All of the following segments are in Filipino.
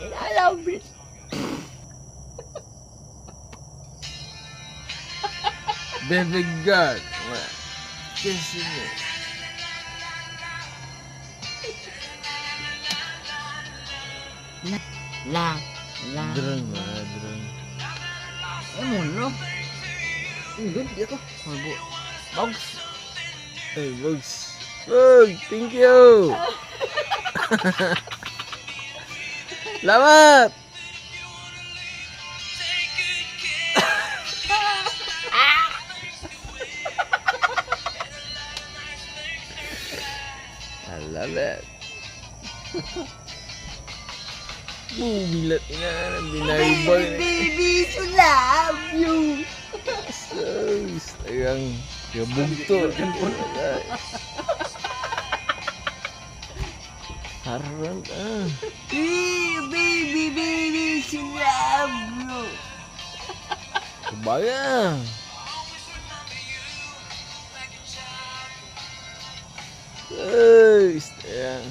Inalabit. Baby girl. Kiss me. La. Drone mga drone. Ano no? Good, di ako. Malbo. Bogs. Hey, Bugs. Bug, thank you. Salamat. I love it. Bilat na binaibag. Baby, to love you. Sus, tagang gabugto. Haran ah. Baby, to love you. Kebayang. Sus, tagang.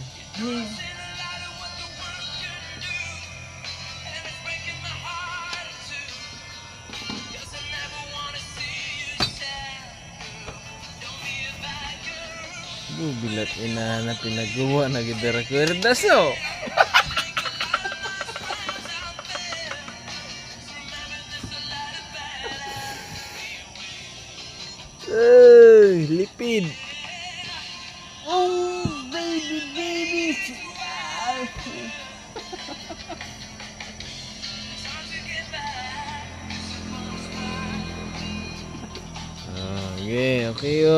Bilat ina na pinagawa na gidara kwerdas no. Lipid. Oh, baby, to love you. Okay, okay.